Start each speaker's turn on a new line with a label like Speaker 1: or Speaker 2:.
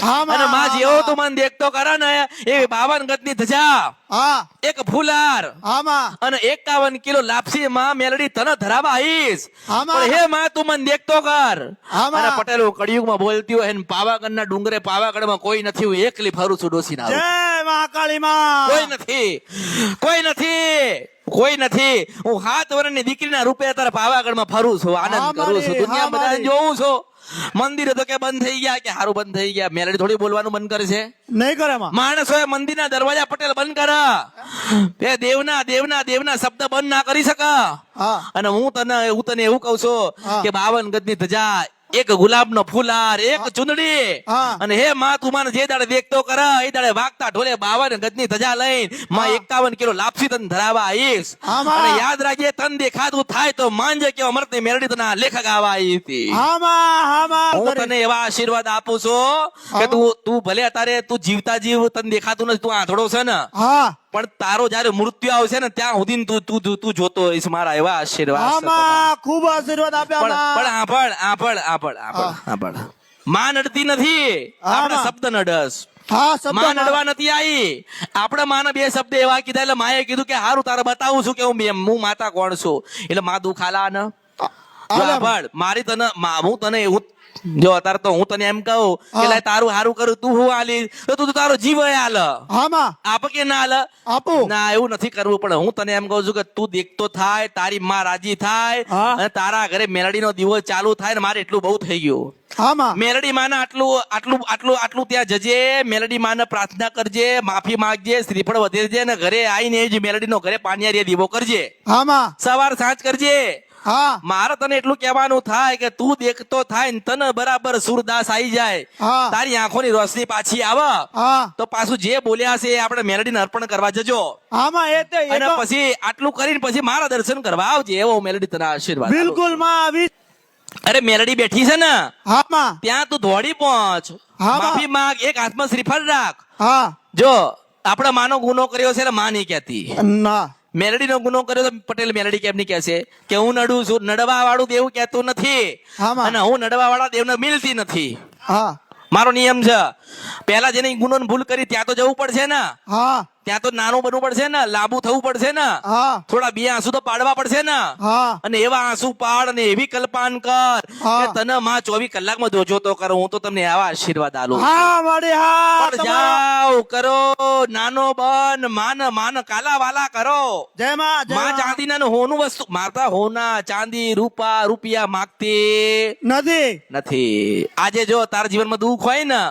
Speaker 1: હા માં,
Speaker 2: અને માં
Speaker 1: હા,
Speaker 2: જેવો
Speaker 1: માં.
Speaker 2: તું મને દેખતો કરે ને એ 52 ગજની ધજા,
Speaker 1: હા
Speaker 2: એક ફૂલાર
Speaker 1: હા માં,
Speaker 2: અને 51 કિલો લાપસી માં મેલડી તને ધરાવા આવીશ.
Speaker 1: હા માં.
Speaker 2: પણ હે માં તું મને દેખતો કર.
Speaker 1: હા માં.
Speaker 2: અને પટેલો કળિયુગમાં બોલતી હોય ને પાવાગઢના ડુંગરે પાવાગઢમાં કોઈ નથી, હું એકલી ફરું છું ડોસીના આવું.
Speaker 1: જય મહાકાળી માં.
Speaker 2: કોઈ નથી, કોઈ નથી, કોઈ નથી. હું 7 વર્ષની દીકરીના રૂપે અત્યારે પાવાગઢમાં ફરું છું, આનંદ
Speaker 1: હા
Speaker 2: કરું છું,
Speaker 1: મારી,
Speaker 2: દુનિયા
Speaker 1: હા
Speaker 2: બધા
Speaker 1: મારી.
Speaker 2: જોઉં છું. મંદિરો તો કે બંધ થઈ ગયા, કે હારું બંધ થઈ ગયા. મેલડી થોડી બોલવાનું બંધ કરે છે?
Speaker 1: નહીં કરે માં.
Speaker 2: માણસોએ મંદિરના દરવાજા પટેલ બંધ કરા, એ દેવના દેવના દેવના શબ્દ બંધ ના કરી શકા.
Speaker 1: હા
Speaker 2: અને હું તને એવું કહું છું
Speaker 1: હા.
Speaker 2: કે 52 ગજની ધજા, એક ગુલાબનો ફૂલાર, એક ચુંદડી,
Speaker 1: હા.
Speaker 2: અને હે માં તું મને જે દાડે દેખતો કર એ દાડે વાગતા ઢોલે 52 ગજની ધજા લઈને માં
Speaker 1: હા.
Speaker 2: 51 કિલો લાપસી તને ધરાવા આવીશ.
Speaker 1: હા માં.
Speaker 2: અને યાદ રાખજે, તન દેખાતું થાય તો માનજે કે અમૃતની મેલડી તને લેખક આવા આવી હતી.
Speaker 1: હા માં, હા માં.
Speaker 2: હું તને એવા આશીર્વાદ આપું છું કે
Speaker 1: હા.
Speaker 2: તું ભલે અત્યારે તું જીવતા જીવ, તને દેખાતું નથી, તું આંધળો છે ને,
Speaker 1: હા
Speaker 2: પણ તારો જયારે મૃત્યુ આવશે ને ત્યાં સુધી તું જોતો હોઈશ. મારા એવા આશીર્વાદ
Speaker 1: હા
Speaker 2: છે તમારા.
Speaker 1: માં, ખૂબ આશીર્વાદ આપ્યા
Speaker 2: પણ
Speaker 1: માં.
Speaker 2: આંભળ. માં નડતી નથી,
Speaker 1: હા,
Speaker 2: આપણે
Speaker 1: માં.
Speaker 2: શબ્દ નડસ.
Speaker 1: હા શબ્દ
Speaker 2: માં
Speaker 1: માં.
Speaker 2: નડવા નથી આવી. આપણે માને 2 શબ્દ એવા કીધા એટલે માએ કીધું કે હારું તારે બતાવું છું કે હું માતા કોણ છું. એટલે માં દુખાલા ને જો
Speaker 1: આલે.
Speaker 2: આંભળ, મારી તને હું તને એવું જો અત્યારે તો હું તને એમ કહું કે
Speaker 1: હા.
Speaker 2: લે તારું હારું કરું, તું હું આલી તો તું તારો જીવ હાલ
Speaker 1: હા માં,
Speaker 2: આપ કે ના હાલ.
Speaker 1: આપું.
Speaker 2: ના એવું નથી કરવું, પણ હું તને એમ કહું છું કે તું દેખતો થાય, તારી માં રાજી થાય,
Speaker 1: હા.
Speaker 2: અને તારા ઘરે મેલડીનો દીવો ચાલુ થાય ને મારે એટલું બહુ થઈ ગયું.
Speaker 1: હા માં.
Speaker 2: મેલડી માને આટલું ત્યાં જજે, મેલડી માને પ્રાર્થના કરજે, માફી માંગજે, શ્રીફળ વધેરજે, ને ઘરે આવીને જ મેલડીનો ઘરે પાનિયારી દીવો કરજે,
Speaker 1: હા માં.
Speaker 2: સવાર સાંજ કરજે.
Speaker 1: હા
Speaker 2: મારે તને એટલું કહેવાનું થાય કે તું દેખતો થાય ને તને બરાબર સુરદાસ આવી જાય,
Speaker 1: હા.
Speaker 2: તારી આંખોની રોશની પાછી આવે,
Speaker 1: હા
Speaker 2: તો પાછું જે બોલ્યા છે એ આપણે મેલડીને અર્પણ કરવા જજો.
Speaker 1: હા માં. એ તે
Speaker 2: અને
Speaker 1: એક
Speaker 2: પછી આટલું કરીને પછી મારા દર્શન કરવા આવજે, એવો મેલડી તને આશીર્વાદ આપું
Speaker 1: બિલકુલ
Speaker 2: છું.
Speaker 1: માં આવી.
Speaker 2: અરે મેલડી બેઠી છે ને
Speaker 1: હા માં.
Speaker 2: ત્યાં તું દોડી પહોંચ,
Speaker 1: હા,
Speaker 2: માફી માંગ, એક હાથમાં શ્રીફળ રાખ.
Speaker 1: હા
Speaker 2: જો આપણે માનો ગુનો કર્યો છે એટલે માં નહીં કહેતી,
Speaker 1: ના.
Speaker 2: મેલડીનો ગુનો કર્યો તો પટેલ મેલડી કેમ નહીં કહેશે કે હું નડું છું? નડવા વાળું દેવ કહેતું નથી,
Speaker 1: હા માં.
Speaker 2: અને હું નડવા વાળા દેવને મિલતી નથી.
Speaker 1: હા
Speaker 2: મારો નિયમ છે, પહેલા જેને ગુનો ભૂલ કરી ત્યાં તો જવું પડશે ને,
Speaker 1: હા
Speaker 2: ત્યાં તો નાનું બનવું પડશે ને, લાંબુ થવું પડશે ને,
Speaker 1: હા
Speaker 2: થોડા 2 આંસુ તો પાડવા પડશે ને.
Speaker 1: હા
Speaker 2: અને એવા આંસુ પાડ અને એવી કલ્પાન કર
Speaker 1: હા.
Speaker 2: કે તને માં 24 કલાકમાં જોજો તો કરો. હું તો તમને આવા આશીર્વાદ આલું છું.
Speaker 1: હા મારી. હા
Speaker 2: પણ
Speaker 1: તમારા
Speaker 2: જાઓ કરો, નાનો બન, માન કાલા વાલા કરો.
Speaker 1: જય માં, જય
Speaker 2: માં
Speaker 1: માં.
Speaker 2: ચાંદીના ને હોનું વસ્તુ મારતા, હોના ચાંદી રૂપિયા માગતી
Speaker 1: નથી.
Speaker 2: નથી. આજે જો તારા જીવનમાં દુઃખ હોય ને